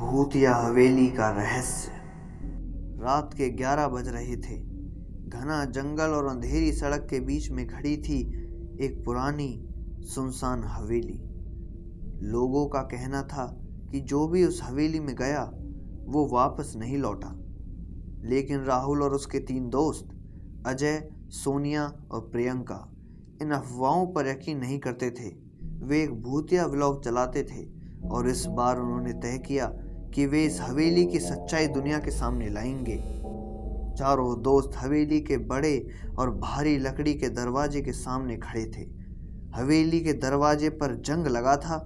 भूतिया हवेली का रहस्य। रात के 11 बज रहे थे। घना जंगल और अंधेरी सड़क के बीच में खड़ी थी एक पुरानी सुनसान हवेली। लोगों का कहना था कि जो भी उस हवेली में गया वो वापस नहीं लौटा। लेकिन राहुल और उसके 3 दोस्त अजय, सोनिया और प्रियंका इन अफवाहों पर यकीन नहीं करते थे। वे एक भूतिया व्लॉग चलाते थे और इस बार उन्होंने तय किया कि वे इस हवेली की सच्चाई दुनिया के सामने लाएंगे। चारों दोस्त हवेली के बड़े और भारी लकड़ी के दरवाजे के सामने खड़े थे। हवेली के दरवाजे पर जंग लगा था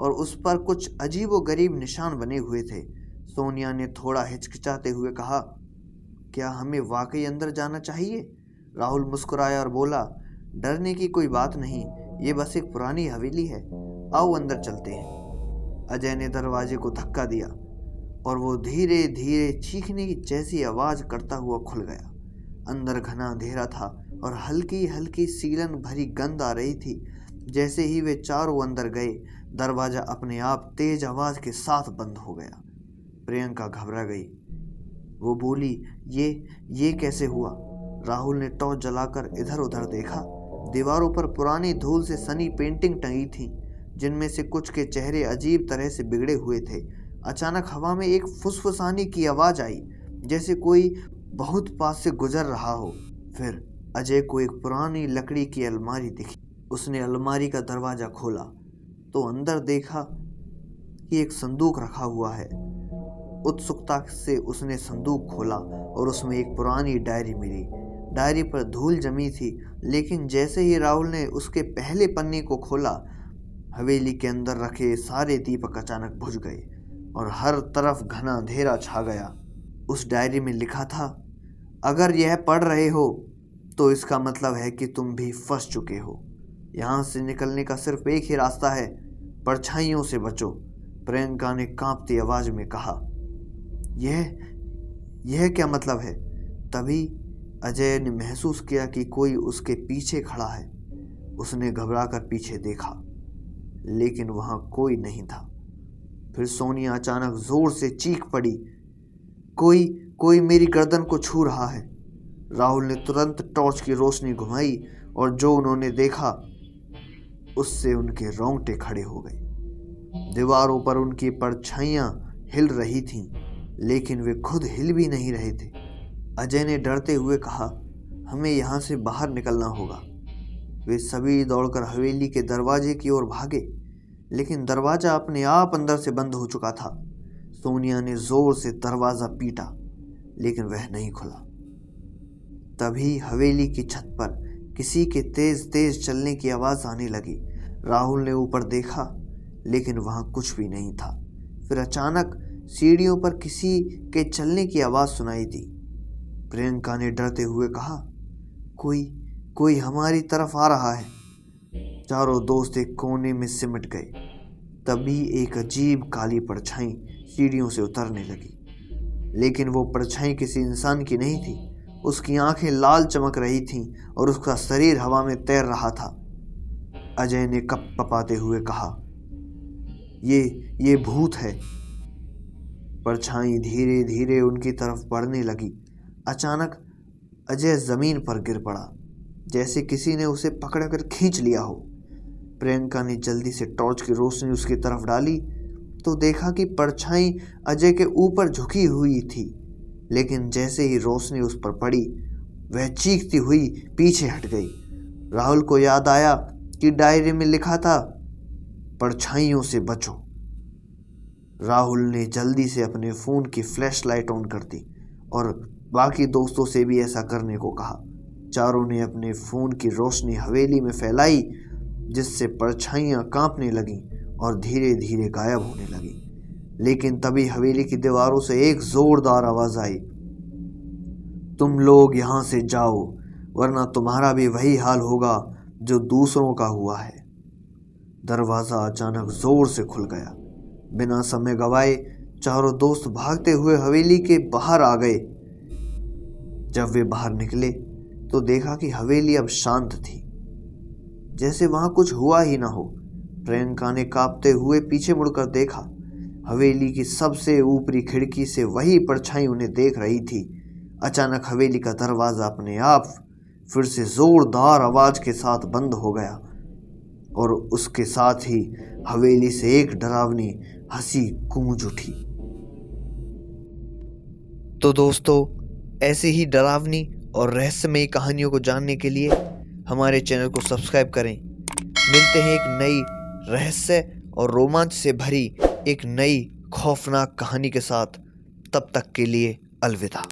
और उस पर कुछ अजीबोगरीब निशान बने हुए थे। सोनिया ने थोड़ा हिचकिचाते हुए कहा, क्या हमें वाकई अंदर जाना चाहिए? राहुल मुस्कुराया और बोला, डरने की कोई बात नहीं, ये बस एक पुरानी हवेली है, आओ अंदर चलते हैं। अजय ने दरवाजे को धक्का दिया और वो धीरे धीरे चीखने की जैसी आवाज करता हुआ खुल गया। अंदर घना अंधेरा था और हल्की हल्की सीलन भरी गंध आ रही थी। जैसे ही वे चारों अंदर गए, दरवाजा अपने आप तेज आवाज के साथ बंद हो गया। प्रियंका घबरा गई। वो बोली, ये कैसे हुआ? राहुल ने टॉर्च जलाकर इधर उधर देखा। दीवारों पर पुरानी धूल से सनी पेंटिंग टंगी थी, जिनमें से कुछ के चेहरे अजीब तरह से बिगड़े हुए थे। अचानक हवा में एक फुसफुसाने की आवाज आई, जैसे कोई बहुत पास से गुजर रहा हो। फिर अजय को एक पुरानी लकड़ी की अलमारी दिखी। उसने अलमारी का दरवाजा खोला तो अंदर देखा कि एक संदूक रखा हुआ है। उत्सुकता से उसने संदूक खोला और उसमें एक पुरानी डायरी मिली। डायरी पर धूल जमी थी, लेकिन जैसे ही राहुल ने उसके पहले पन्ने को खोला, हवेली के अंदर रखे सारे दीपक अचानक बुझ गए और हर तरफ घना अंधेरा छा गया। उस डायरी में लिखा था, अगर यह पढ़ रहे हो तो इसका मतलब है कि तुम भी फंस चुके हो। यहाँ से निकलने का सिर्फ एक ही रास्ता है, परछाइयों से बचो। प्रियंका ने कांपती आवाज में कहा, यह क्या मतलब है? तभी अजय ने महसूस किया कि कोई उसके पीछे खड़ा है। उसने घबराकर पीछे देखा, लेकिन वहां कोई नहीं था। फिर सोनिया अचानक जोर से चीख पड़ी, कोई मेरी गर्दन को छू रहा है। राहुल ने तुरंत टॉर्च की रोशनी घुमाई और जो उन्होंने देखा उससे उनके रोंगटे खड़े हो गए। दीवारों पर उनकी परछाइयां हिल रही थीं, लेकिन वे खुद हिल भी नहीं रहे थे। अजय ने डरते हुए कहा, हमें यहाँ से बाहर निकलना होगा। वे सभी दौड़कर हवेली के दरवाजे की ओर भागे, लेकिन दरवाजा अपने आप अंदर से बंद हो चुका था। सोनिया ने जोर से दरवाजा पीटा, लेकिन वह नहीं खुला। तभी हवेली की छत पर किसी के तेज तेज चलने की आवाज आने लगी। राहुल ने ऊपर देखा, लेकिन वहां कुछ भी नहीं था। फिर अचानक सीढ़ियों पर किसी के चलने की आवाज सुनाई दी। प्रियंका ने डरते हुए कहा, कोई हमारी तरफ आ रहा है। चारों दोस्त एक कोने में सिमट गए। तभी एक अजीब काली परछाई सीढ़ियों से उतरने लगी, लेकिन वो परछाई किसी इंसान की नहीं थी। उसकी आंखें लाल चमक रही थीं और उसका शरीर हवा में तैर रहा था। अजय ने कपकपाते हुए कहा, ये भूत है। परछाई धीरे धीरे उनकी तरफ बढ़ने लगी। अचानक अजय जमीन पर गिर पड़ा, जैसे किसी ने उसे पकड़कर खींच लिया हो। प्रियंका ने जल्दी से टॉर्च की रोशनी उसकी तरफ डाली तो देखा कि परछाई अजय के ऊपर झुकी हुई थी, लेकिन जैसे ही रोशनी उस पर पड़ी, वह चीखती हुई पीछे हट गई। राहुल को याद आया कि डायरी में लिखा था, परछाइयों से बचो। राहुल ने जल्दी से अपने फ़ोन की फ्लैशलाइट ऑन कर दी और बाकी दोस्तों से भी ऐसा करने को कहा। चारों ने अपने फ़ोन की रोशनी हवेली में फैलाई, जिससे परछाइयाँ कांपने लगीं और धीरे धीरे गायब होने लगीं। लेकिन तभी हवेली की दीवारों से एक ज़ोरदार आवाज़ आई, तुम लोग यहाँ से जाओ, वरना तुम्हारा भी वही हाल होगा जो दूसरों का हुआ है। दरवाज़ा अचानक ज़ोर से खुल गया। बिना समय गवाए चारों दोस्त भागते हुए हवेली के बाहर आ गए। जब वे बाहर निकले तो देखा कि हवेली अब शांत थी, जैसे वहां कुछ हुआ ही ना हो। प्रियंका ने कांपते हुए पीछे मुड़कर देखा। हवेली की सबसे ऊपरी खिड़की से वही परछाई उन्हें देख रही थी। अचानक हवेली का दरवाज़ा अपने आप फिर से ज़ोरदार आवाज़ के साथ बंद हो गया और उसके साथ ही हवेली से एक डरावनी हंसी गूंज उठी। तो दोस्तों, ऐसे ही डरावनी और रहस्यमयी कहानियों को जानने के लिए हमारे चैनल को सब्सक्राइब करें। मिलते हैं एक नई रहस्य और रोमांच से भरी एक नई खौफनाक कहानी के साथ। तब तक के लिए अलविदा।